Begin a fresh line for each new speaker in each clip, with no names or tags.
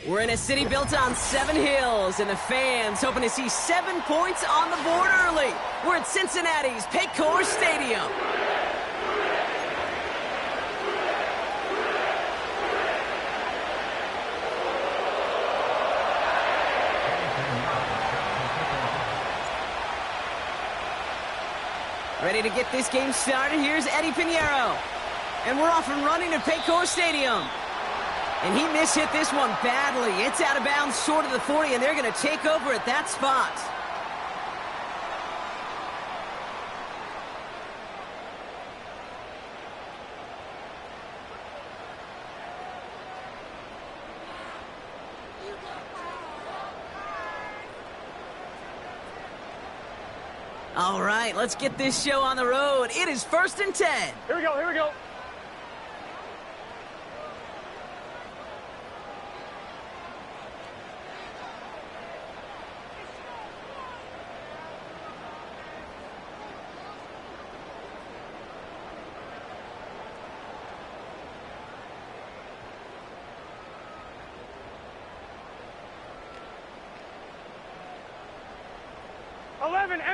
We're in a city built on 7 hills, and the fans hoping to see 7 points on the board early. We're at Cincinnati's Paycor Stadium. Ready to get this game started, here's Eddie Pinheiro. And we're off and running at Paycor Stadium. And he mishit this one badly. It's out of bounds short of the 40, and they're going to take over at that spot. All right, let's get this show on the road. It is 1st and 10.
Here we go, here we go.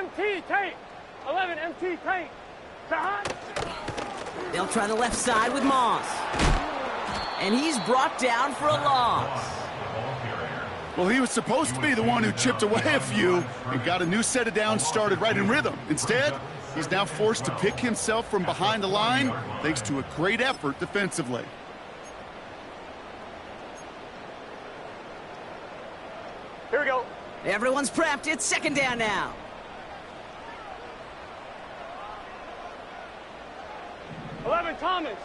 MT tank. 11 MT tank.
They'll try the left side with Moss. And he's brought down for a loss.
Well, he was supposed to be the one who chipped away a few and got a new set of downs started right in rhythm. Instead, he's now forced to pick himself from behind the line thanks to a great effort defensively.
Here we go.
Everyone's prepped. It's 2nd down now.
Thomas.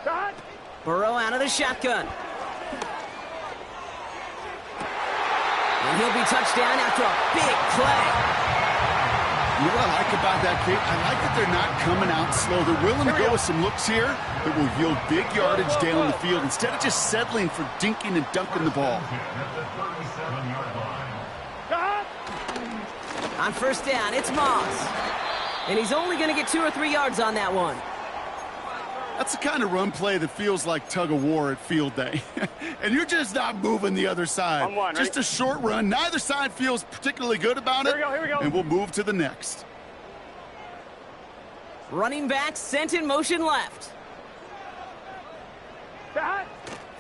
Shot.
Burrow out of the shotgun. And he'll be touched down after a big play.
You know what I like about that, Kate? I like that they're not coming out slow. They're willing to go with some looks here that will yield big yardage down the field instead of just settling for dinking and dunking the ball.
On 1st down, it's Moss. And he's only going to get 2 or 3 yards on that one.
That's the kind of run play that feels like tug-of-war at field day. And you're just not moving the other side. Just a short run. Neither side feels particularly good about it.
Here we go.
And we'll move to the next.
Running back sent in motion left.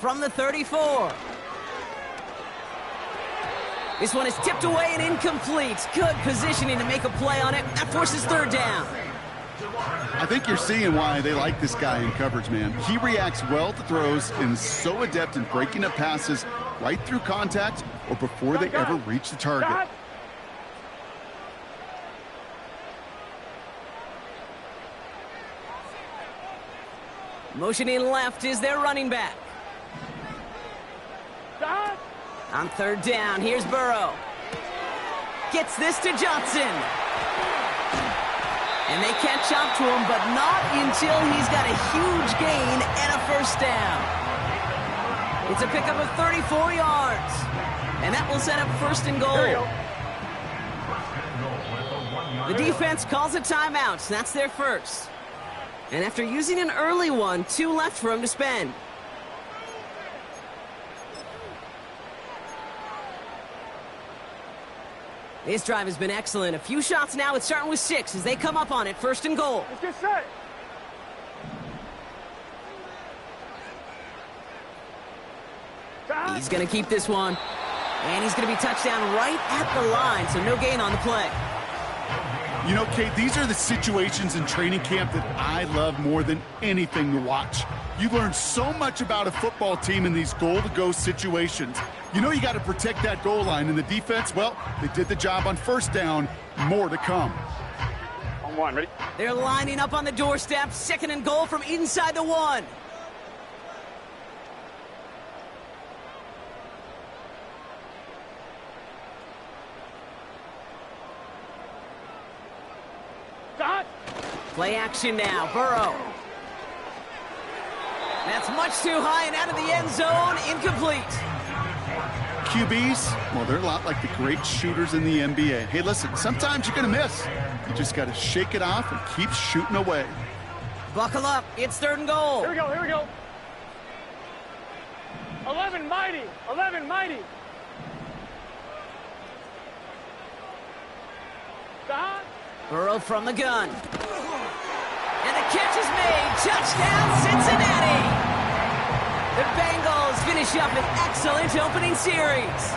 From the 34. This one is tipped away and incomplete. Good positioning to make a play on it. That forces 3rd down.
I think you're seeing why they like this guy in coverage, man. He reacts well to throws and is so adept in breaking up passes right through contact or before they ever reach the target.
Motioning left is their running back.
Dot.
On third down, here's Burrow. Gets this to Johnson. And they catch up to him, but not until he's got a huge gain and a first down. It's a pickup of 34 yards. And that will set up first and goal.
Here we go.
The defense calls a timeout. That's their first. And after using an early one, 2 left for him to spend. This drive has been excellent. A few shots now. It's starting with 6 as they come up on it. First and goal.
Let's get set. Dot.
He's going to keep this one. And he's going to be touchdown right at the line, so no gain on the play.
You know, Kate, these are the situations in training camp that I love more than anything to watch. You learn so much about a football team in these goal-to-go situations. You know you got to protect that goal line, and the defense, well, they did the job on first down. More to come.
On 1, ready?
They're lining up on the doorstep. Second and goal from inside the 1.
Dot.
Play action now. Burrow. That's much too high and out of the end zone. Incomplete.
QBs, well, they're a lot like the great shooters in the NBA. Hey, listen, sometimes you're going to miss. You just got to shake it off and keep shooting away.
Buckle up. It's third and goal.
Here we go. Here we go. 11 mighty. 11 mighty. Dot.
Burrow from the gun. And the catch is made. Touchdown, Cincinnati. The Bengals finish up an excellent opening series.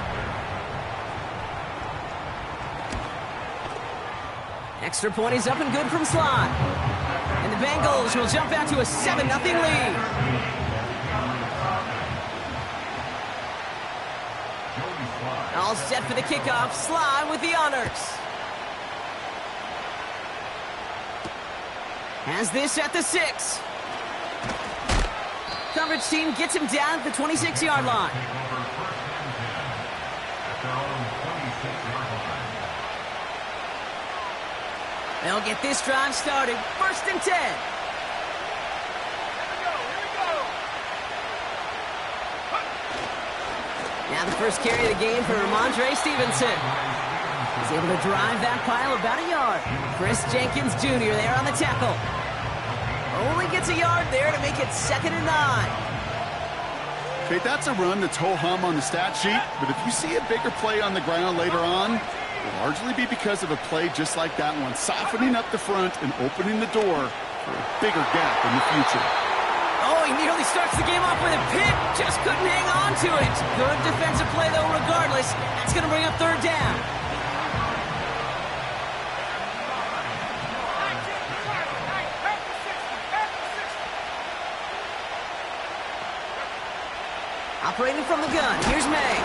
Extra point is up and good from Slot. And the Bengals will jump out to a 7-0 lead. All set for the kickoff. Sly with the honors. Has this at the 6. Coverage team gets him down at the 26-yard line. They'll get this drive started. First and 10. Now the first carry of the game for Ramondre Stevenson. He's able to drive that pile about a yard. Chris Jenkins Jr. there on the tackle. Only gets a yard there to make it 2nd and 9.
Okay, that's a run that's ho-hum on the stat sheet, but if you see a bigger play on the ground later on, it'll largely be because of a play just like that one, softening up the front and opening the door for a bigger gap in the future.
Oh, he nearly starts the game off with a pick. Just couldn't hang on to it. Good defensive play, though, regardless. That's going to bring up third down. Operating from the gun, here's May.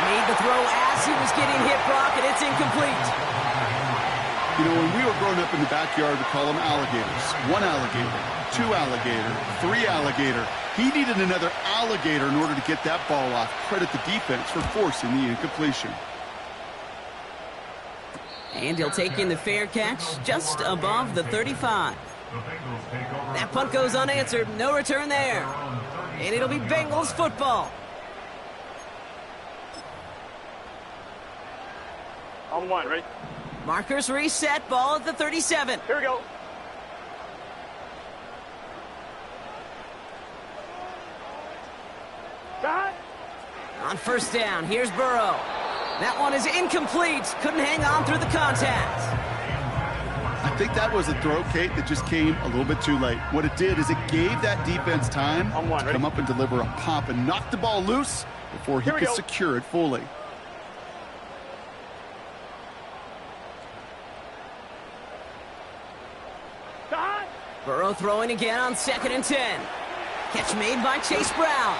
Made the throw as he was getting hit, Brock, and it's incomplete.
You know, when we were growing up in the backyard, we call them alligators. 1 alligator, 2 alligator, 3 alligator. He needed another alligator in order to get that ball off. Credit the defense for forcing the incompletion.
And he'll take in the fair catch just above the 35. That punt goes unanswered. No return there. And it'll be Bengals football.
On 1, ready?
Markers reset. Ball at the 37.
Here we go. Dot.
On first down, here's Burrow. That one is incomplete. Couldn't hang on through the contact.
I think that was a throw, Kate, that just came a little bit too late. What it did is it gave that defense time to come up and deliver a pop and knock the ball loose before he could secure it fully.
Dot.
Burrow throwing again on 2nd and 10. Catch made by Chase Brown.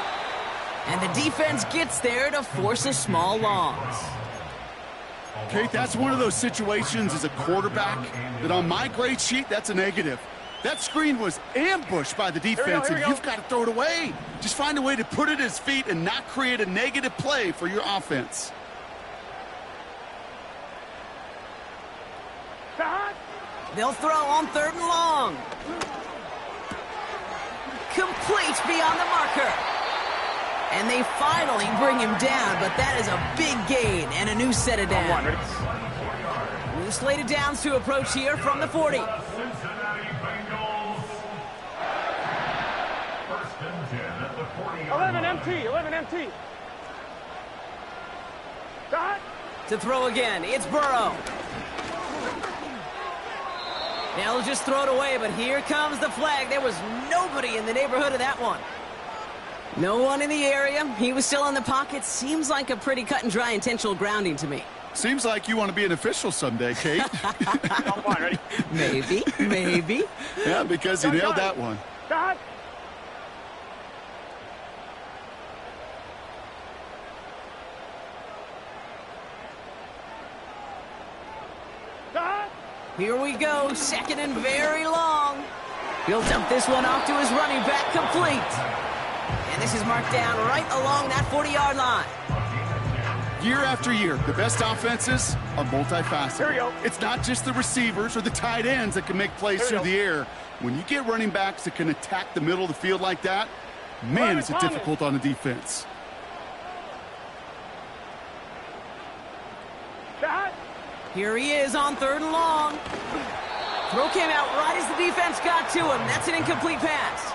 And the defense gets there to force a small loss.
Kate, that's one of those situations as a quarterback that on my grade sheet, that's a negative. That screen was ambushed by the defense, and you've got to throw it away. Just find a way to put it at his feet and not create a negative play for your offense.
They'll throw on 3rd and long. Complete beyond the marker. And they finally bring him down, but that is a big gain and a new set of downs. New slated downs to approach here from the 40.
11 MT, 11 MT.
To throw again, it's Burrow. They'll just throw it away, but here comes the flag. There was nobody in the neighborhood of that one. No one in the area. He was still in the pocket. Seems like a pretty cut and dry intentional grounding to me.
Seems like you want to be an official someday, Kate.
I'm fine, ready?
Maybe.
Yeah, because you nailed that one.
Start.
Here we go, 2nd and very long. He'll dump this one off to his running back, complete. And this is marked down right along that 40-yard line.
Year after year, the best offenses are multifaceted.
Here we go.
It's not just the receivers or the tight ends that can make plays through the air. When you get running backs that can attack the middle of the field like that, man, is it difficult on the defense.
Here he is on 3rd and long. Throw came out right as the defense got to him. That's an incomplete pass.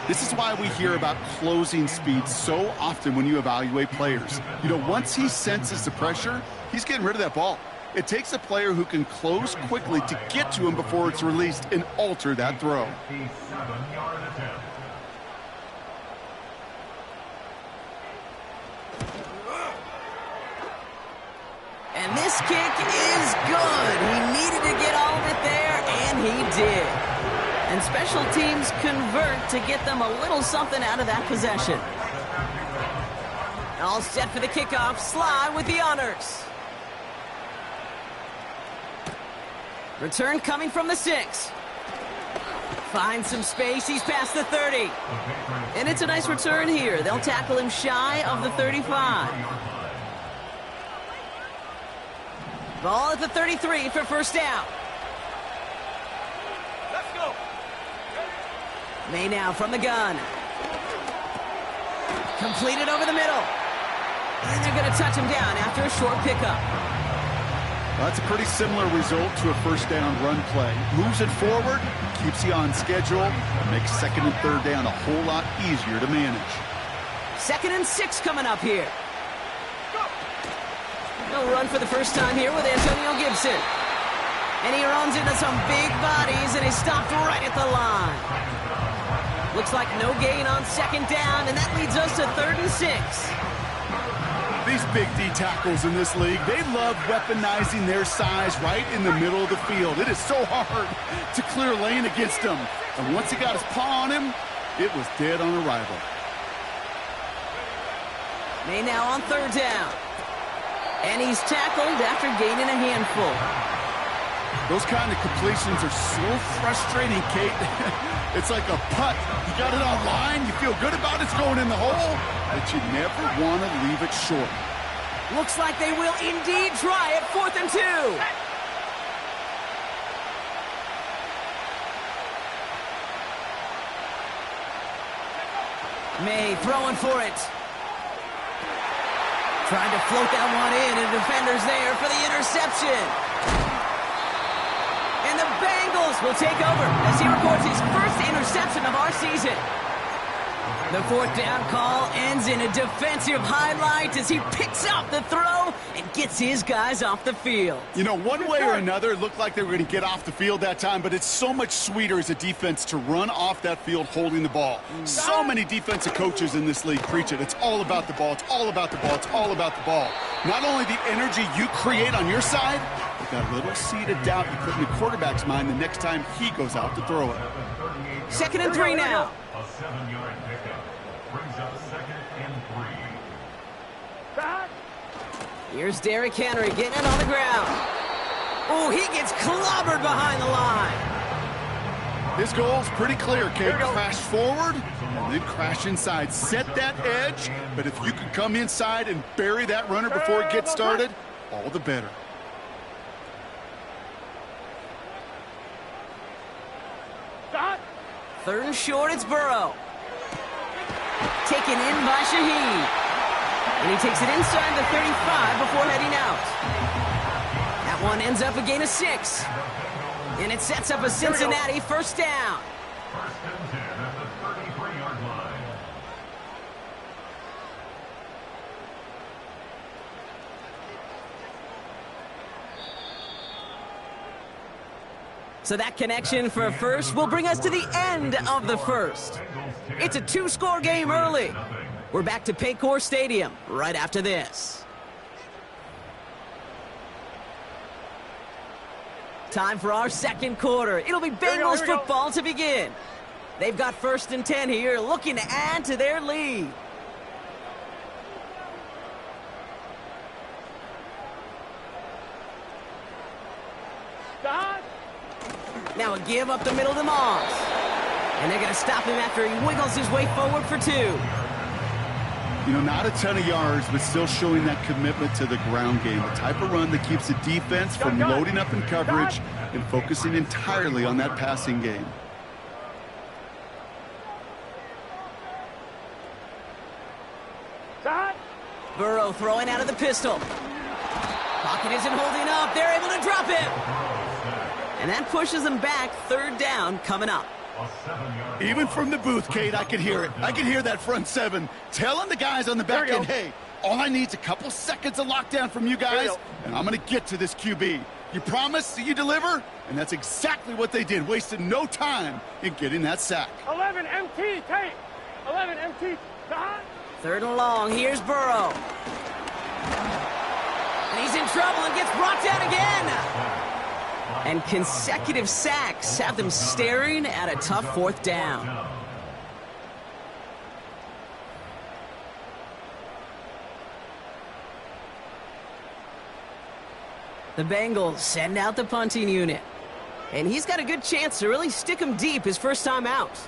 This is why we hear about closing speed so often when you evaluate players. You know, once he senses the pressure, he's getting rid of that ball. It takes a player who can close quickly to get to him before it's released and alter that throw.
And this kick is good. He needed to get all of it there, and he did. And special teams convert to get them a little something out of that possession. All set for the kickoff. Sly with the honors. Return coming from the 6. Finds some space. He's past the 30. And it's a nice return here. They'll tackle him shy of the 35. Ball at the 33 for first down.
Let's go.
May now from the gun. Completed over the middle. And they're going to touch him down after a short pickup.
Well, that's a pretty similar result to a first down run play. Moves it forward, keeps you on schedule, makes 2nd and 3rd down a whole lot easier to manage.
2nd and 6 coming up here. He'll run for the first time here with Antonio Gibson. And he runs into some big bodies, and he's stopped right at the line. Looks like no gain on 2nd down, and that leads us to 3rd and 6.
These big D tackles in this league, they love weaponizing their size right in the middle of the field. It is so hard to clear lane against them. And once he got his paw on him, it was dead on arrival.
May now on 3rd down. And he's tackled after gaining a handful.
Those kind of completions are so frustrating, Kate. It's like a putt. You got it on line, you feel good about it's going in the hole, but you never want to leave it short.
Looks like they will indeed try it. 4th and 2. May throwing for it. Trying to float that one in, and defenders there for the interception. And the Bengals will take over as he records his first interception of our season. The 4th down call ends in a defensive highlight as he picks up the throw and gets his guys off the field.
You know, one way or another, it looked like they were going to get off the field that time, but it's so much sweeter as a defense to run off that field holding the ball. So many defensive coaches in this league preach it. It's all about the ball. It's all about the ball. It's all about the ball. Not only the energy you create on your side, but that little seed of doubt you put in the quarterback's mind the next time he goes out to throw it.
2nd and 3 now.
A 7-yard pickup brings up 2nd and 3.
Here's Derrick Henry getting it on the ground. Oh, he gets clobbered behind the line.
His goal's pretty clear, Kate. Crash forward and then crash inside. Set that edge, but if you could come inside and bury that runner before it gets started, all the better.
Third and short, it's Burrow. Taken in by Shaheed. And he takes it inside the 35 before heading out. That one ends up a gain of 6. And it sets up a Cincinnati first down.
First and 10 at the 33-yard line.
So that connection for a first will bring us to the end of the first. It's a 2-score game early. We're back to Paycor Stadium right after this. Time for our second quarter. It'll be Bengals football to begin. They've got first and 10 here, looking to add to their lead. Now a give up the middle to Moss. And they're going to stop him after he wiggles his way forward for 2.
You know, not a ton of yards, but still showing that commitment to the ground game. The type of run that keeps the defense from loading up in coverage and focusing entirely on that passing game.
Burrow throwing out of the pistol. Pocket isn't holding up. They're able to drop him. And that pushes them back. Third down coming up.
Even from the booth, Kate, I could hear it. I could hear that front 7 telling the guys on the back end, hey, all I need is a couple seconds of lockdown from you guys, and I'm going to get to this QB. You promise that you deliver? And that's exactly what they did. Wasted no time in getting that sack.
11 MT, Kate. 11 MT.
Third and long. Here's Burrow. And he's in trouble and gets brought down again. And consecutive sacks have them staring at a tough 4th down. The Bengals send out the punting unit. And he's got a good chance to really stick him deep his first time out.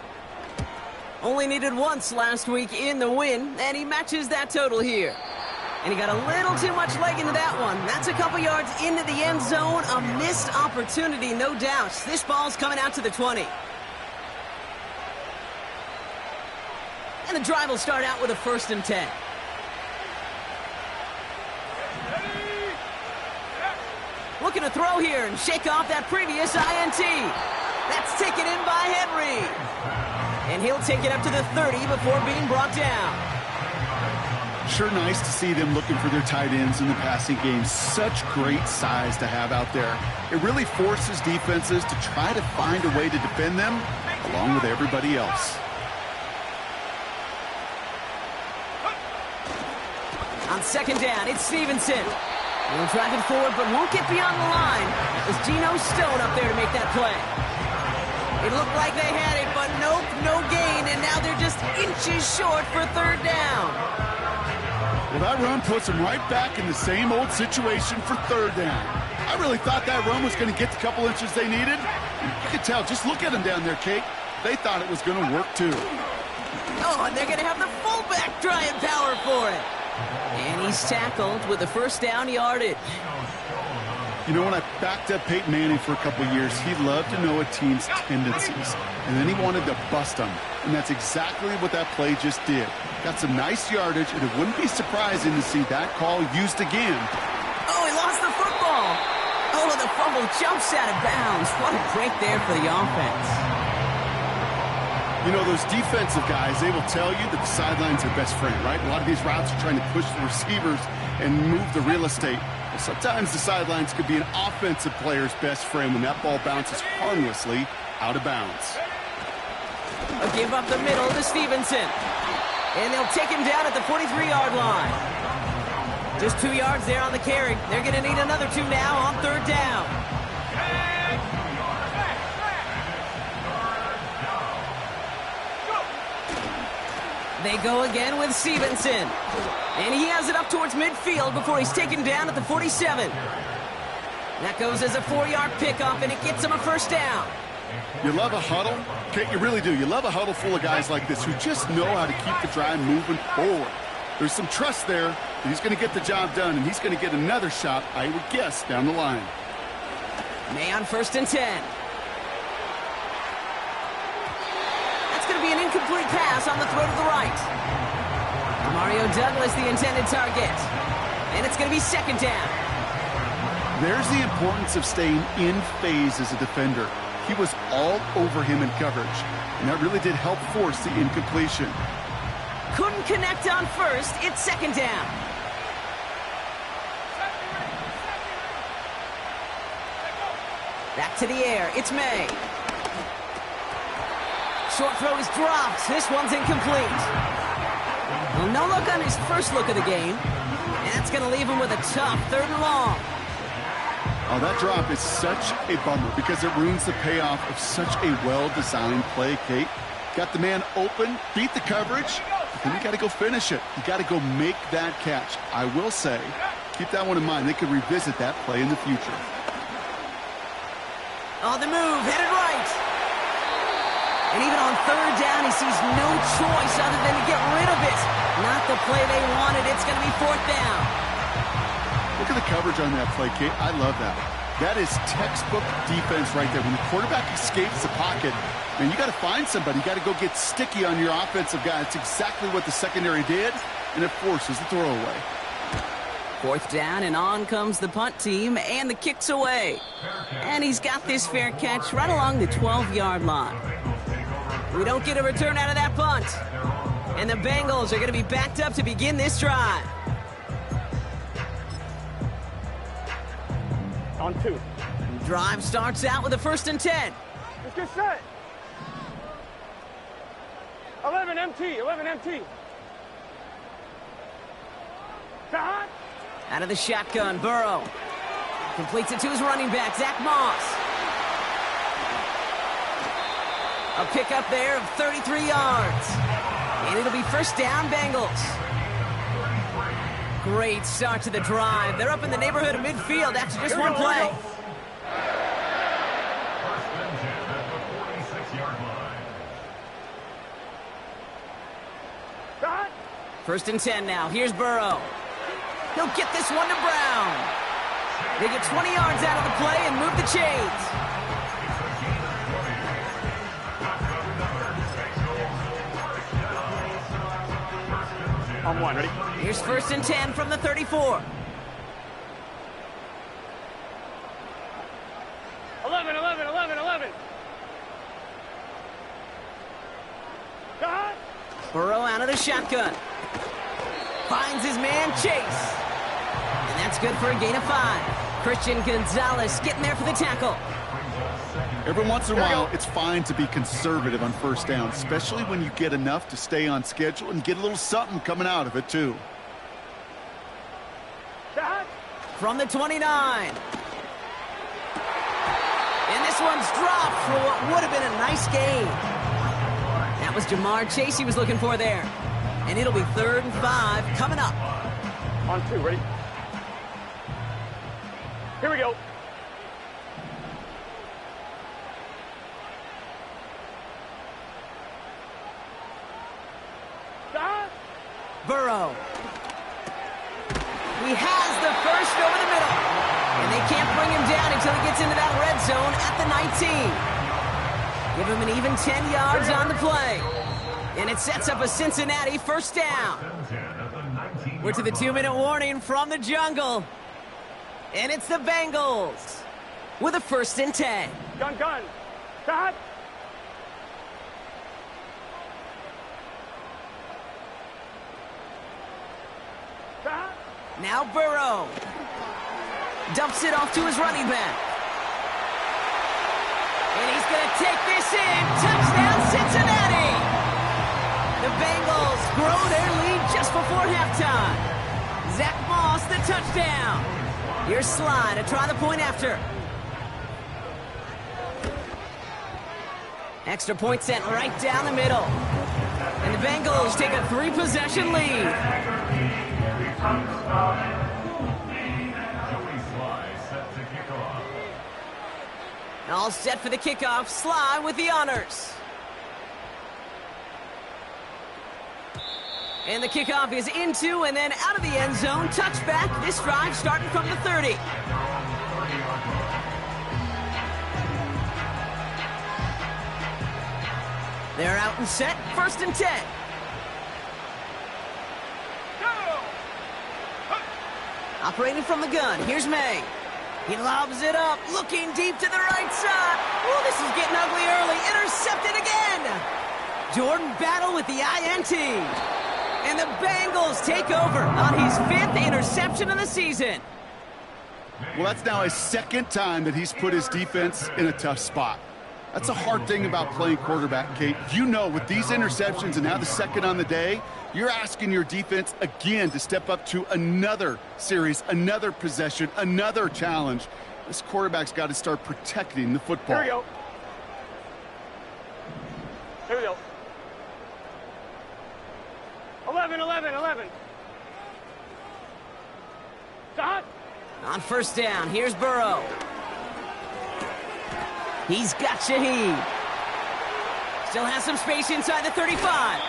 Only needed once last week in the win, and he matches that total here. And he got a little too much leg into that one. That's a couple yards into the end zone. A missed opportunity, no doubt. This ball's coming out to the 20. And the drive will start out with a first and 10. Looking to throw here and shake off that previous INT. That's taken in by Henry. And he'll take it up to the 30 before being brought down.
Sure nice to see them looking for their tight ends in the passing game. Such great size to have out there. It really forces defenses to try to find a way to defend them along with everybody else.
On second down, it's Stevenson. He'll drive it forward, but won't get beyond the line. It was Geno Stone up there to make that play. It looked like they had it, but nope, no gain, and now they're just inches short for third down.
Well, that run puts them right back in the same old situation for third down. I really thought that run was going to get the couple inches they needed. You could tell, just look at them down there, Kate. They thought it was going to work, too.
Oh, and they're going to have the fullback drawing power for it. And he's tackled with the first down yardage.
You know, when I backed up Peyton Manning for a couple years, he loved to know a team's tendencies. And then he wanted to bust them. And that's exactly what that play just did. Got some nice yardage, and it wouldn't be surprising to see that call used again.
Oh, he lost the football. Oh, the fumble jumps out of bounds. What a break there for the offense.
You know, those defensive guys, they will tell you that the sideline's their best friend, right? A lot of these routes are trying to push the receivers and move the real estate. Well, sometimes the sidelines could be an offensive player's best friend when that ball bounces harmlessly out of bounds.
A give up the middle to Stevenson. And they'll take him down at the 43-yard line. Just 2 yards there on the carry. They're going to need another 2 now on third down. They go again with Stevenson. And he has it up towards midfield before he's taken down at the 47. That goes as a 4-yard pickup, and it gets him a first down.
You love a huddle? Okay, you really do. You love a huddle full of guys like this who just know how to keep the drive moving forward. There's some trust there that he's going to get the job done, and he's going to get another shot, I would guess, down the line.
May on 1st and 10. That's going to be an incomplete pass on the throw to the right. Mario Douglas, the intended target. And it's going to be 2nd down.
There's the importance of staying in phase as a defender. He was all over him in coverage, and that really did help force the incompletion.
Couldn't connect on 1st. It's 2nd down. Back to the air. It's May. Short throw is dropped. This one's incomplete. Well, no look on his first look of the game. And that's going to leave him with a tough 3rd and long.
Oh, that drop is such a bummer because it ruins the payoff of such a well-designed play, Kate. Got the man open, beat the coverage, but then you got to go finish it. You got to go make that catch. I will say, keep that one in mind. They could revisit that play in the future.
On the move, headed right. And even on 3rd down, he sees no choice other than to get rid of it. Not the play they wanted. It's going to be 4th down.
Look at the coverage on that play, Kate. I love that. That is textbook defense right there. When the quarterback escapes the pocket, man, you got to find somebody. You got to go get sticky on your offensive guy. That's exactly what the secondary did, and it forces the throwaway.
4th down, and on comes the punt team, and the kick's away. And he's got this fair catch right along the 12-yard line. We don't get a return out of that punt. And the Bengals are going to be backed up to begin this drive.
On 2.
Drive starts out with a 1st and 10.
Let's get set. 11 MT, 11 MT. Got.
Out of the shotgun, Burrow. Completes it to his running back, Zach Moss. A pickup there of 33 yards. And it'll be 1st down, Bengals. Great start to the drive. They're up in the neighborhood of midfield after just one play.
Got.
1st and 10 now. Here's Burrow. He'll get this one to Brown. They get 20 yards out of the play and move the chains.
On 1, ready?
Here's 1st and 10 from the 34.
11, 11, 11, 11. Got.
Burrow out of the shotgun. Finds his man, Chase. And that's good for a gain of 5. Christian Gonzalez getting there for the tackle.
Every once in a while, it's fine to be conservative on 1st down, especially when you get enough to stay on schedule and get a little something coming out of it, too.
Got.
From the 29. And this one's dropped for what would have been a nice gain. That was Jamar Chase he was looking for there. And it'll be 3rd and 5 coming up.
On 2, ready? Here we go. Got.
Burrow. He has the 1st over the middle. And they can't bring him down until he gets into that red zone at the 19. Give him an even 10 yards on the play. And it sets up a Cincinnati 1st down. We're to the 2-minute warning from the jungle. And it's the Bengals with a 1st and 10.
Gun, gun. Got. Got.
Now Burrow. Dumps it off to his running back. And he's going to take this in. Touchdown, Cincinnati. The Bengals grow their lead just before halftime. Zach Moss, the touchdown. Here's Sly to try the point after. Extra point sent right down the middle. And the Bengals take a 3-possession lead. All set for the kickoff. Sly with the honors. And the kickoff is into and then out of the end zone. Touchback. This drive starting from the 30. They're out and set. 1st and 10. Operating from the gun. Here's May. He lobs it up, looking deep to the right side. Oh, this is getting ugly early. Intercepted again. Jordan Battle with the INT. And the Bengals take over on his 5th interception of the season.
Well, that's now his 2nd time that he's put his defense in a tough spot. That's a hard thing about playing quarterback, Kate. You know, with these interceptions and now the 2nd on the day, you're asking your defense again to step up to another series, another possession, another challenge. This quarterback's got to start protecting the football.
Here we go. Here we go. 11, 11, 11. Stop.
On 1st down, here's Burrow. He's got Shaheed. Still has some space inside the 35.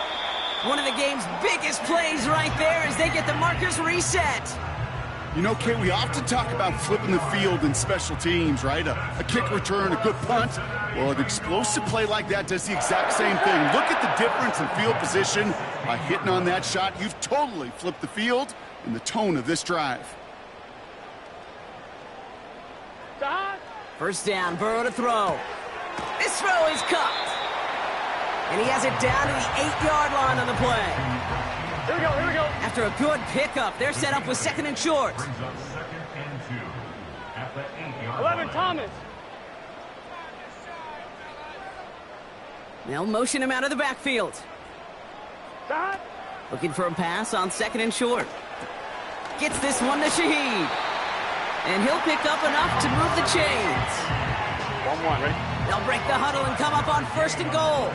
One of the game's biggest plays right there as they get the markers reset.
You know, Kate, we often talk about flipping the field in special teams, right? A kick return, a good punt. Well, an explosive play like that does the exact same thing. Look at the difference in field position. By hitting on that shot, you've totally flipped the field and the tone of this drive.
Stop.
1st down, Burrow to throw. This throw is caught. And he has it down to the 8-yard line on the play.
Here we go, here we go.
After a good pickup, they're set up with 2nd and short.
Brings up 2nd and 2 at the 8-yard
11,
line.
Thomas.
They'll motion him out of the backfield.
Stop.
Looking for a pass on 2nd and short. Gets this one to Shaheed. And he'll pick up enough to move the chains.
1-1, ready?
They'll break the huddle and come up on 1st and goal.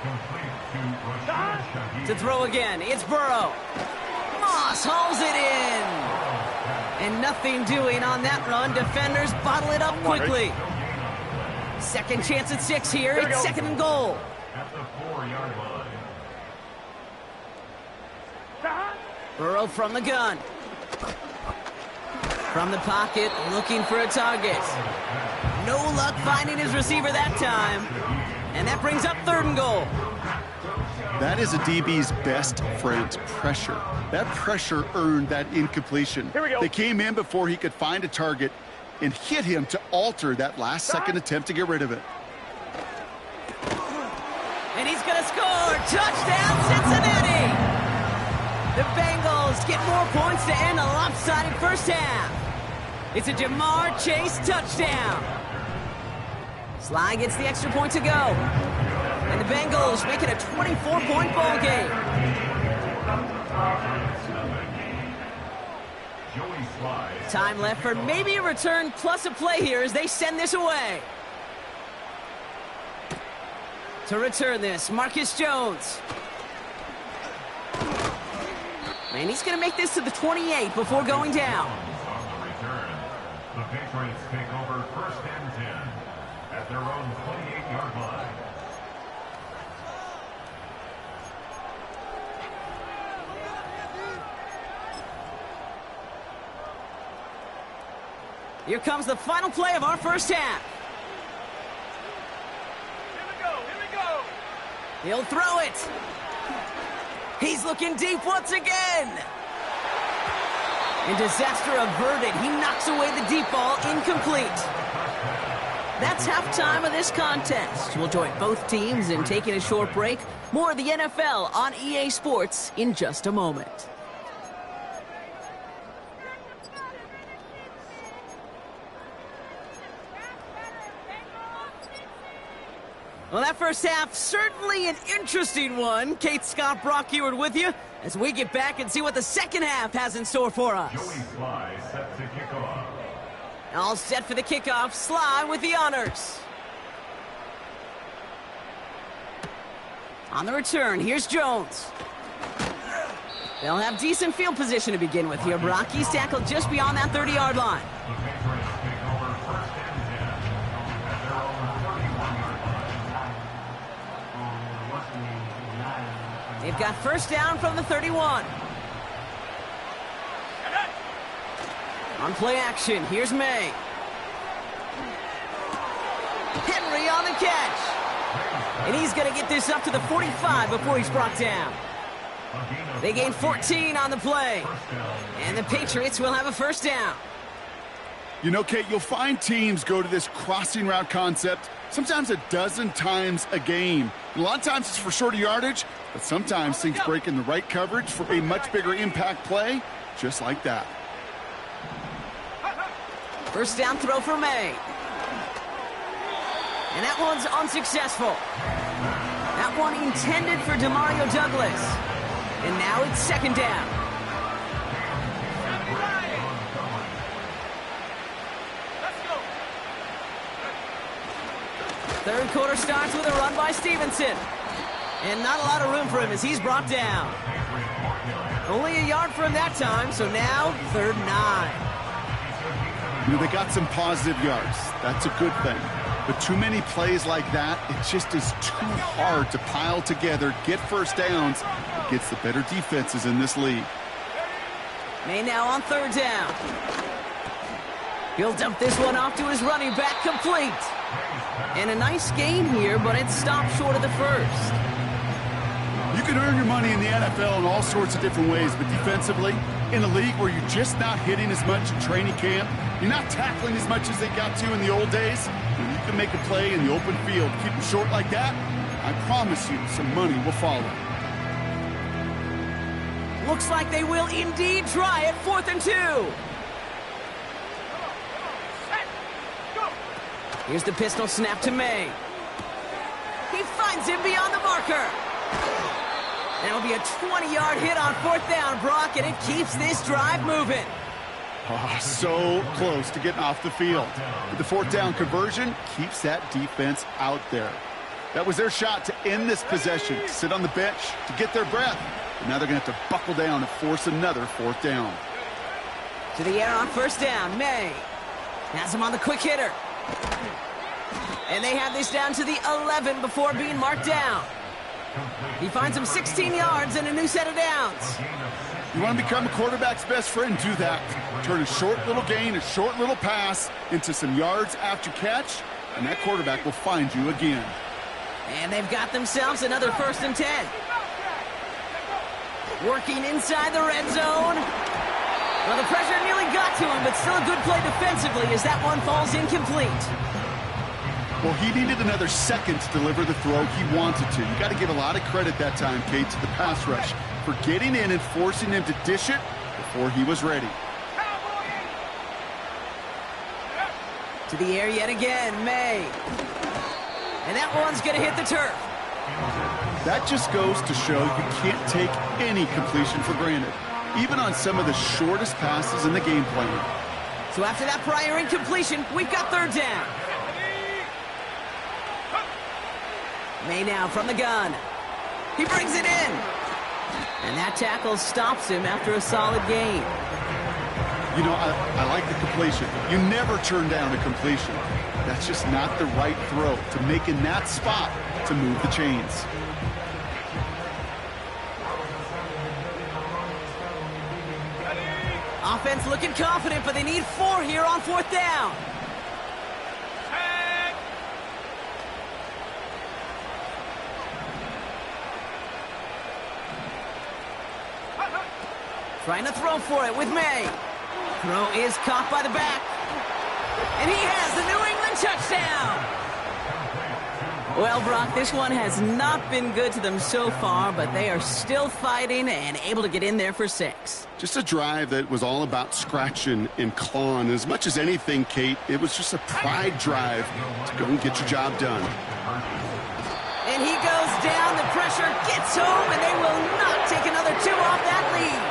Complete to Rashad Shaheed.
To throw again, it's Burrow. Moss hauls it in. And nothing doing on that run. Defenders bottle it up quickly. 2nd chance at 6 here. It's 2nd and goal.
At the 4-yard line.
Stop.
Burrow from the gun. From the pocket, looking for a target. No luck finding his receiver that time. And that brings up 3rd and goal.
That is a DB's best friend, pressure. That pressure earned that incompletion.
Here we go.
They came in before he could find a target and hit him to alter that last 2nd attempt to get rid of it.
And he's going to score. Touchdown, Cincinnati! The Bengals get more points to end a lopsided 1st half. It's a Jamar Chase touchdown. Sly gets the extra point to go. And the Bengals make it a 24-point ball game. Time left for maybe a return plus a play here as they send this away. To return this, Marcus Jones. And he's going to make this to the 28 before going down.
On the return, the Patriots take over 1st and 10 at their own 28-yard line.
Here comes the final play of our 1st half.
Here we go, here we go.
He'll throw it. He's looking deep once again. And disaster averted. He knocks away the deep ball, incomplete. That's halftime of this contest. We'll join both teams in taking a short break. More of the NFL on EA Sports in just a moment. Well, that 1st half, certainly an interesting one. Kate, Scott, Brock Ewart with you as we get back and see what the 2nd half has in store for us.
Joey Sly set to kick off.
All set for the kickoff. Sly with the honors. On the return, here's Jones. They'll have decent field position to begin with here. Brock, he's tackled just beyond that 30-yard line.
The Patriots take over 1st and
They've got first down from the 31. On play action, here's May. Henry on the catch. And he's going to get this up to the 45 before he's brought down. They gain 14 on the play. And the Patriots will have a first down.
You know, Kate, you'll find teams go to this crossing route concept sometimes a dozen times a game. And a lot of times it's for shorter yardage, but sometimes things break in the right coverage for a much bigger impact play, just like that.
First down throw for May. And that one's unsuccessful. That one intended for Demario Douglas. And now it's second down. Third quarter starts with a run by Stevenson. And not a lot of room for him as he's brought down. Only a yard for him that time, so now 3rd and 9.
You know, they got some positive yards. That's a good thing. But too many plays like that, it just is too hard to pile together, get first downs against the better defenses in this league.
May now on 3rd down. He'll dump this one off to his running back, complete. And a nice gain here, but it stopped short of the first.
You can earn your money in the NFL in all sorts of different ways, but defensively, in a league where you're just not hitting as much in training camp, you're not tackling as much as they got to in the old days, when you can make a play in the open field, keep them short like that, I promise you some money will follow.
Looks like they will indeed try it. 4th and 2. Here's the pistol snap to May. He finds him beyond the marker. That'll be a 20-yard hit on 4th down, Brock, and it keeps this drive moving.
Oh, so close to getting off the field. But the 4th down conversion keeps that defense out there. That was their shot to end this possession, sit on the bench to get their breath. And now they're going to have to buckle down and force another 4th down.
To the air on 1st down, May has him on the quick hitter. And they have this down to the 11 before being marked down. He finds him 16 yards and a new set of downs.
You want to become a quarterback's best friend? Do that. Turn a short little gain, a short little pass into some yards after catch, and that quarterback will find you again.
And they've got themselves another 1st and 10. Working inside the red zone. Well, the pressure nearly got to him, but still a good play defensively as that one falls incomplete.
Well, he needed another second to deliver the throw he wanted to. You got to give a lot of credit that time, Kate, to the pass rush for getting in and forcing him to dish it before he was ready.
To the air yet again, May. And that one's going to hit the turf.
That just goes to show you can't take any completion for granted, even on some of the shortest passes in the game plan.
So after that prior incompletion, we've got 3rd down. May now from the gun. He brings it in. And that tackle stops him after a solid gain.
You know, I like the completion. You never turn down a completion. That's just not the right throw to make in that spot to move the chains.
Offense looking confident, but they need 4 here on 4th down. Trying to throw for it with May. Throw is caught by the back. And he has the New England touchdown. Well, Brock, this one has not been good to them so far, but they are still fighting and able to get in there for 6.
Just a drive that was all about scratching and clawing. As much as anything, Kate, it was just a pride drive to go and get your job done.
And he goes down, the pressure gets home, and they will not take another 2 off that lead.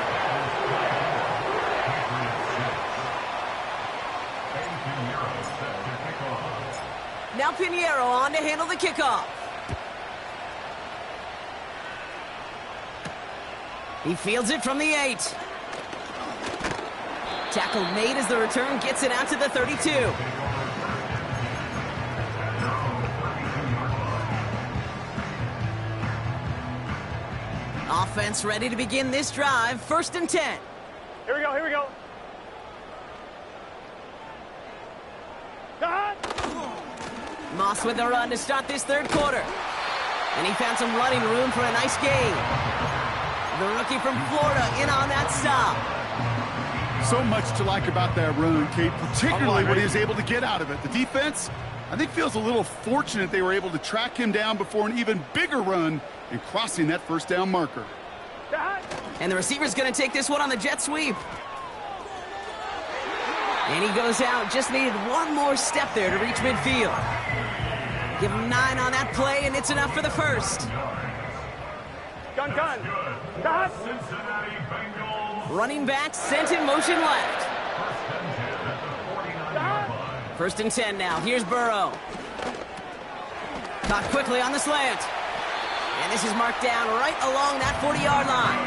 Now Pinheiro on to handle the kickoff. He fields it from the 8. Tackle made as the return gets it out to the 32. Offense ready to begin this drive. 1st and 10.
Here we go, here we go.
Moss with a run to start this 3rd quarter. And he found some running room for a nice gain. The rookie from Florida in on that stop.
So much to like about that run, Kate, particularly what he was able to get out of it. The defense, I think, feels a little fortunate they were able to track him down before an even bigger run and crossing that 1st down marker.
And the receiver's going to take this one on the jet sweep. And he goes out, just needed one more step there to reach midfield. Give him 9 on that play, and it's enough for the 1st.
Gun.
Running back sent in motion left. 1st and 10 now. Here's Burrow. Caught quickly on the slant. And this is marked down right along that 40-yard line.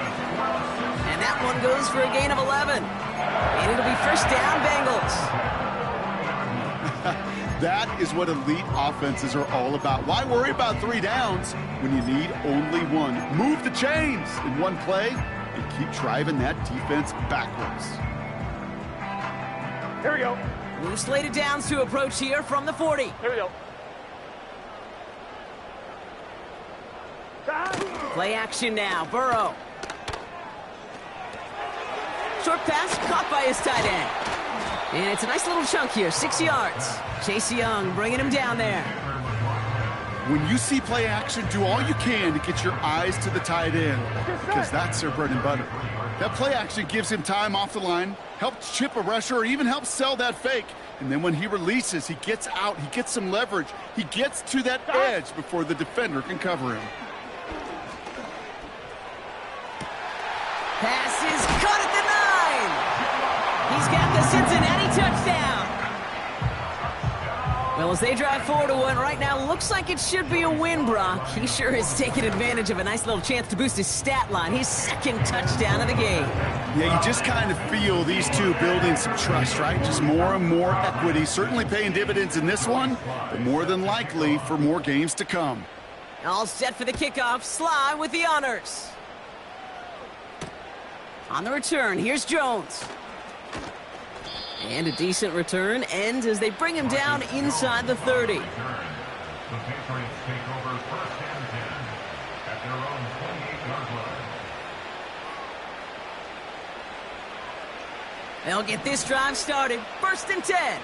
And that one goes for a gain of 11. And it'll be 1st down, Bengals.
That is what elite offenses are all about. Why worry about 3 downs when you need only 1? Move the chains in one play and keep driving that defense backwards.
Here we go.
New slated downs to approach here from the 40.
Here we go.
Play action now. Burrow. Short pass caught by his tight end. And it's a nice little chunk here, 6 yards. Chase Young bringing him down there.
When you see play action, do all you can to get your eyes to the tight end, because that's their bread and butter. That play action gives him time off the line, helps chip a rusher, or even helps sell that fake. And then when he releases, he gets out, he gets some leverage. He gets to that edge before the defender can cover him.
Pass is caught at the 9. He's got the Cincinnati touchdown. Well, as they drive forward to one right now, looks like it should be a win, Brock. He sure is taking advantage of a nice little chance to boost his stat line. His 2nd touchdown of the game.
Yeah, you just kind of feel these two building some trust, right? Just more and more equity. Certainly paying dividends in this one, but more than likely for more games to come.
All set for the kickoff. Sly with the honors. On the return, here's Jones. And a decent return ends as they bring him down inside the 30.
The Patriots take over 1st and 10 at their own 28-yard line.
They'll get this drive started. 1st and 10.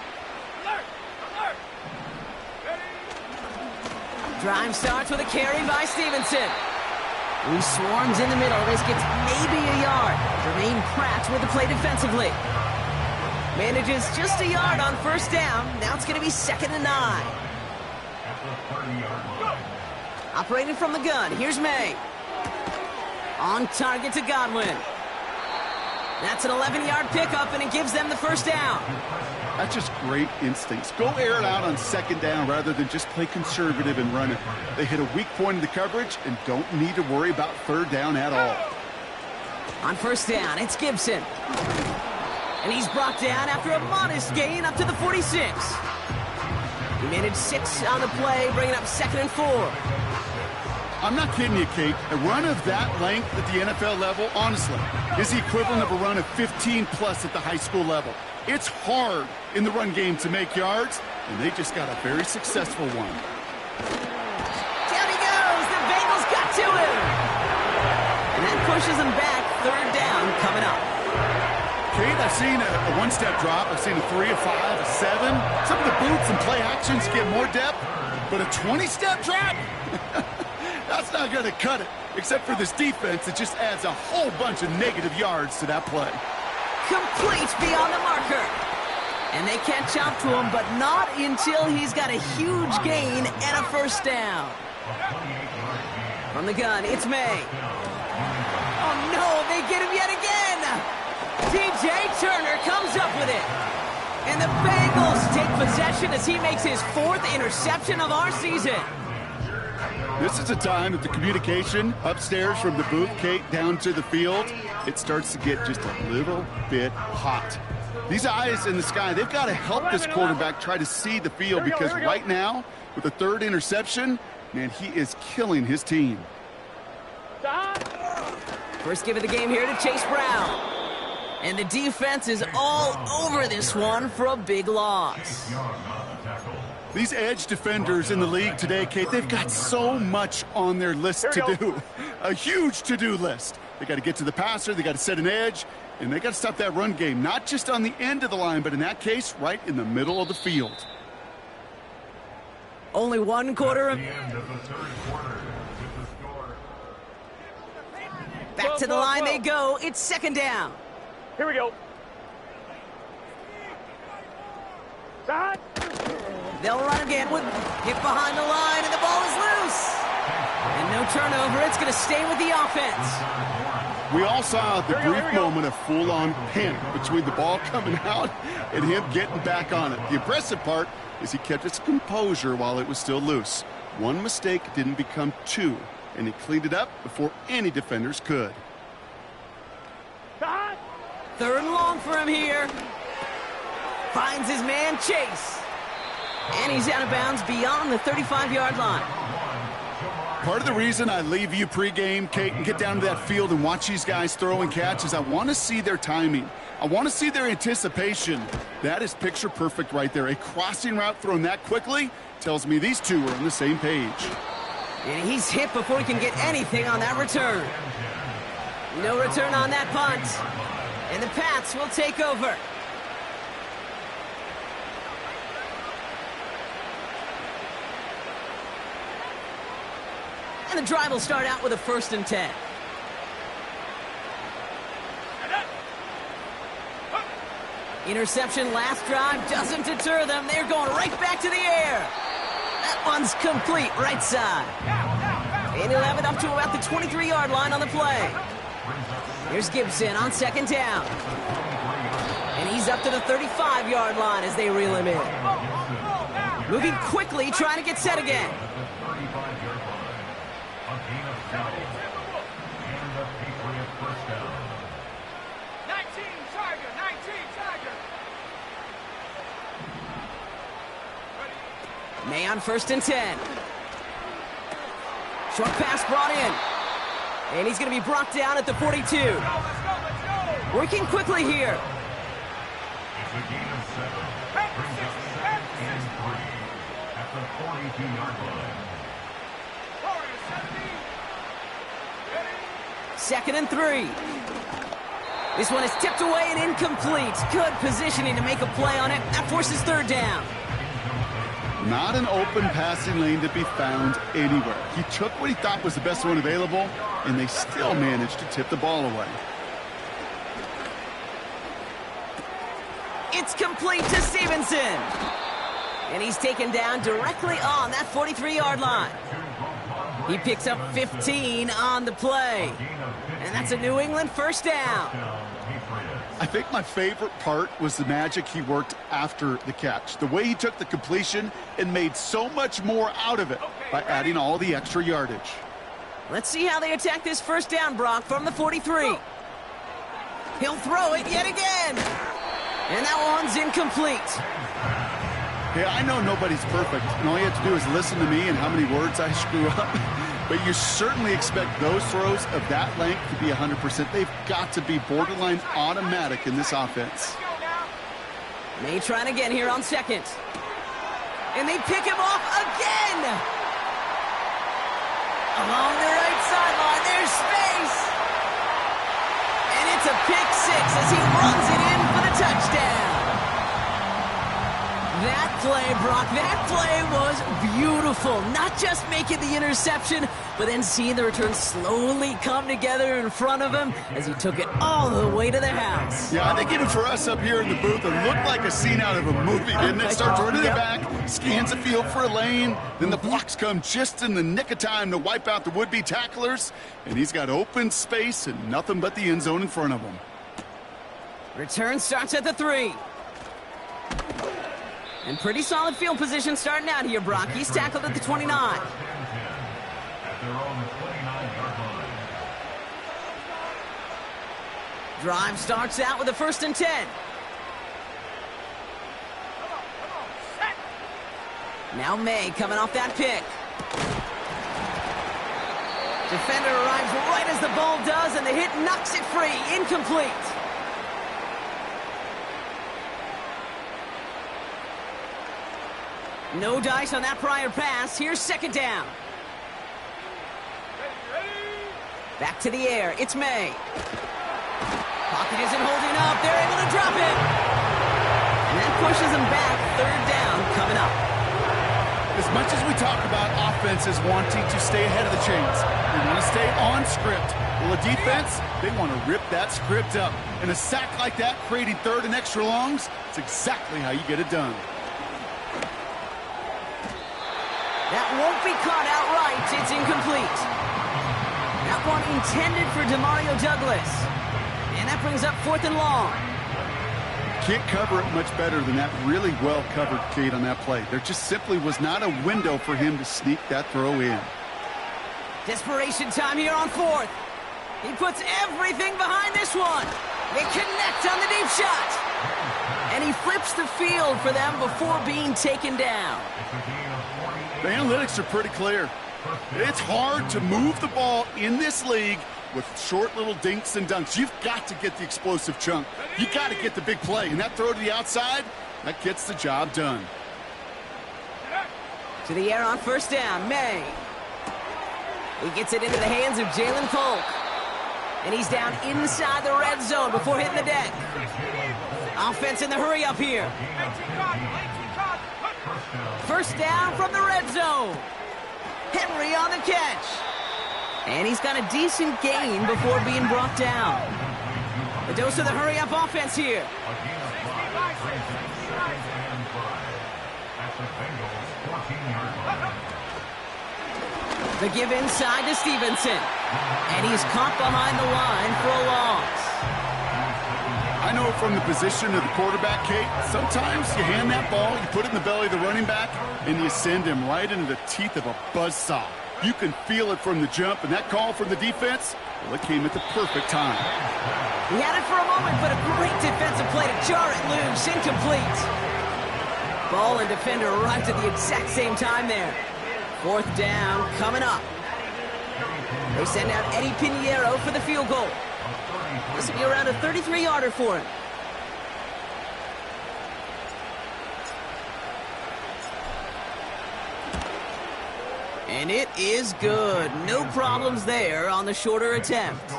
Drive starts with a carry by Stevenson. He swarms in the middle. This gets maybe a yard. Jermaine Pratt with the play defensively. Manages just a yard on 1st down. Now it's going to be 2nd and 9.
At the 30-yard line.
Operating from the gun. Here's May. On target to Godwin. That's an 11-yard pickup, and it gives them the 1st down.
That's just great instincts. Go air it out on 2nd down rather than just play conservative and run it. They hit a weak point in the coverage and don't need to worry about 3rd down at all.
On 1st down, it's Gibson. And he's brought down after a modest gain up to the 46. He managed 6 on the play, bringing up 2nd and 4.
I'm not kidding you, Kate. A run of that length at the NFL level, honestly, is the equivalent of a run of 15-plus at the high school level. It's hard in the run game to make yards, and they just got a very successful one.
Down he goes. The Bengals got to him. And that pushes him back. 3rd down coming up.
Kate, I've seen a one-step drop. I've seen a 3, a 5, a 7. Some of the boots and play actions get more depth, but a 20-step drop? That's not going to cut it, except for this defense that just adds a whole bunch of negative yards to that play.
Complete beyond the marker. And they catch up to him, but not until he's got a huge gain and a 1st down. From the gun, it's May. Oh, no, they get him yet again. DJ Turner comes up with it. And the Bengals take possession as he makes his 4th interception of our season.
This is a time that the communication upstairs from the booth, Kate, down to the field, it starts to get just a little bit hot. These eyes in the sky, they've got to help this quarterback try to see the field, because right now, with the 3rd interception, man, he is killing his team.
First give of the game here to Chase Brown. And the defense is all over this one for a big loss.
These edge defenders in the league today, Kate, they've got so much on their list to do. A huge to-do list. They got to get to the passer, they got to set an edge, and they got to stop that run game, not just on the end of the line, but in that case, right in the middle of the field.
Only one quarter of... Back to the line they go. It's second down.
Here we go. Side.
They'll run again with hit behind the line, and the ball is loose. And no turnover. It's going to stay with the offense.
We all saw the brief moment of full-on panic between the ball coming out and him getting back on it. The impressive part is he kept his composure while it was still loose. One mistake didn't become two, and he cleaned it up before any defenders could.
Third and long for him here. Finds his man, Chase. And he's out of bounds beyond the 35-yard line.
Part of the reason I leave you pregame, Kate, and get down to that field and watch these guys throw and catch is I want to see their timing. I want to see their anticipation. That is picture perfect right there. A crossing route thrown that quickly tells me these two are on the same page.
And he's hit before he can get anything on that return. No return on that punt. And the Pats will take over. And the drive will start out with a 1st and 10. Interception last drive doesn't deter them. They're going right back to the air. That one's complete right side. And he'll have it up to about the 23-yard line on the play. Here's Gibson on second down. And he's up to the 35-yard line as they reel him in. Moving quickly, trying to get set again. May on 1st and 10. Short pass brought in. And he's going to be brought down at the 42. Working quickly here.
It's a gain of 7. Brings up 2nd and 3 at the 42-yard line.
2nd and 3. This one is tipped away and incomplete. Good positioning to make a play on it. That forces 3rd down.
Not an open passing lane to be found anywhere. He took what he thought was the best one available, and they still managed to tip the ball away.
It's complete to Stevenson. And he's taken down directly on that 43-yard line. He picks up 15 on the play. And that's a New England 1st down.
I think my favorite part was the magic he worked after the catch. The way he took the completion and made so much more out of it by adding all the extra yardage.
Let's see how they attack this 1st down, Brock, from the 43. He'll throw it yet again. And that one's incomplete.
Hey, I know nobody's perfect, and all you have to do is listen to me and how many words I screw up. But you certainly expect those throws of that length to be 100%. They've got to be borderline automatic in this offense.
May trying again here on 2nd. And they pick him off again. Along the right sideline, there's space. And it's a pick 6 as he runs it in for the touchdown. That play, Brock, that play was beautiful. Not just making the interception, but then seeing the return slowly come together in front of him as he took it all the way to the house.
Yeah, I think even for us up here in the booth, it looked like a scene out of a movie, didn't it? Starts running it back, scans the field for a lane, then the blocks come just in the nick of time to wipe out the would-be tacklers, and he's got open space and nothing but the end zone in front of him.
Return starts at the 3. And pretty solid field position starting out here, Brock. He's tackled at the 29.
At their own 29-yard line.
Drive starts out with a 1st and 10. Now May coming off that pick. Defender arrives right as the ball does, and the hit knocks it free. Incomplete. No dice on that prior pass. Here's second down. Back to the air. It's May. Pocket isn't holding up. They're able to drop it. And that pushes them back. Third down coming up.
As much as we talk about offenses wanting to stay ahead of the chains, they want to stay on script. Well, the defense, they want to rip that script up. And a sack like that, creating third and extra longs, it's exactly how you get it done.
That won't be caught outright. It's incomplete. That one intended for Demario Douglas. And that brings up fourth and long.
Can't cover it much better than that really well-covered Kate on that play. There just simply was not a window for him to sneak that throw in.
Desperation time here on fourth. He puts everything behind this one. They connect on the deep shot. And he flips the field for them before being taken down.
The analytics are pretty clear. It's hard to move the ball in this league with short little dinks and dunks. You've got to get the explosive chunk. You've got to get the big play. And that throw to the outside, that gets the job done.
To the air on first down, May. He gets it into the hands of Jalen Polk. And he's down inside the red zone before hitting the deck. Offense in the hurry up here. First down from the red zone. Henry on the catch. And he's got a decent gain before being brought down. The dose of the hurry-up offense here. The give inside to Stevenson. And he's caught behind the line for a loss.
I know from the position of the quarterback, Kate, sometimes you hand that ball, you put it in the belly of the running back, and you send him right into the teeth of a buzzsaw. You can feel it from the jump, and that call from the defense, well, it came at the perfect time.
He had it for a moment, but a great defensive play to jar it loose. Incomplete. Ball and defender arrived at the exact same time there. Fourth down coming up. They send out Eddie Pinheiro for the field goal. This will be around a 33-yarder for him. And it is good. No problems there on the shorter attempt.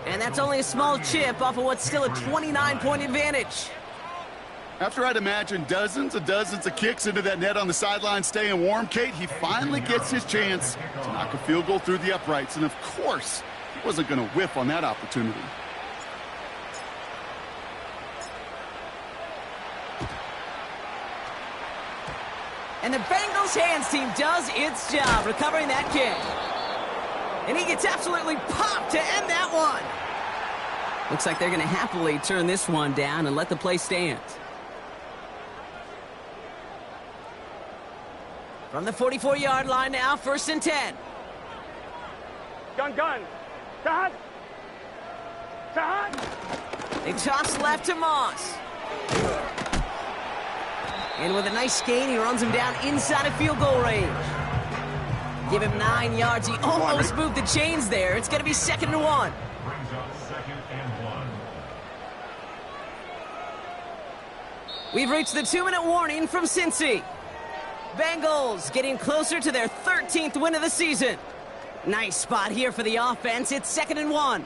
And that's only a small chip off of what's still a 29-point advantage.
After I'd imagine dozens of kicks into that net on the sideline staying warm, Kate, he finally gets his chance to knock a field goal through the uprights. And of course, he wasn't going to whiff on that opportunity.
And the Bengals hands team does its job recovering that kick. And he gets absolutely popped to end that one. Looks like they're going to happily turn this one down and let the play stand. From the 44-yard line now, 1st and 10.
Gun. Sahad.
They toss left to Moss. And with a nice gain, he runs him down inside of field goal range. Give him 9 yards. He almost moved the chains there. It's going to be 2nd and 1.
Brings up 2nd and 1.
We've reached the 2-minute warning from Cincy. Bengals getting closer to their 13th win of the season. Nice spot here for the offense. It's 2nd and 1.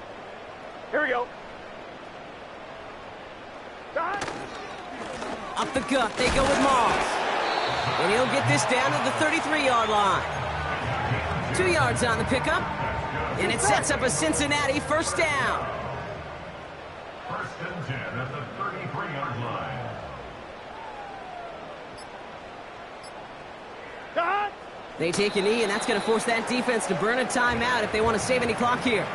Here we go. Sahad.
Up the gut, they go with Moss. And he'll get this down to the 33-yard line. 2 yards on the pickup. And it sets up a Cincinnati first down.
1st and 10 at the 33-yard line.
Sahad.
They take a knee, and that's going to force that defense to burn a timeout if they want to save any clock here.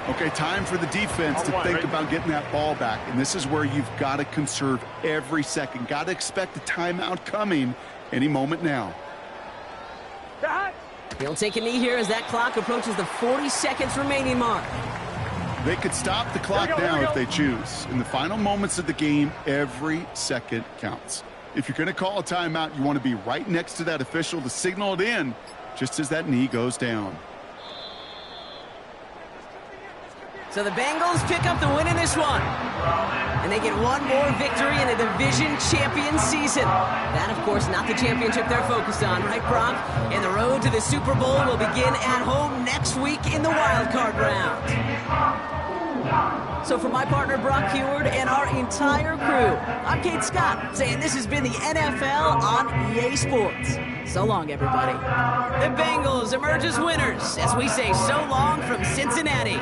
Okay, time for the defense to think about getting that ball back. And this is where you've got to conserve every second. Got to expect a timeout coming any moment now.
Sahad.
He'll take a knee here as that clock approaches the 40 seconds remaining mark.
They could stop the clock now if they choose. In the final moments of the game, every second counts. If you're going to call a timeout, you want to be right next to that official to signal it in just as that knee goes down.
So the Bengals pick up the win in this one. And they get one more victory in a division champion season. That, of course, not the championship they're focused on, right, Brock? And the road to the Super Bowl will begin at home next week in the wild card round. So for my partner, Brock Heward, and our entire crew, I'm Kate Scott, saying this has been the NFL on EA Sports. So long, everybody. The Bengals emerge as winners as we say so long from Cincinnati.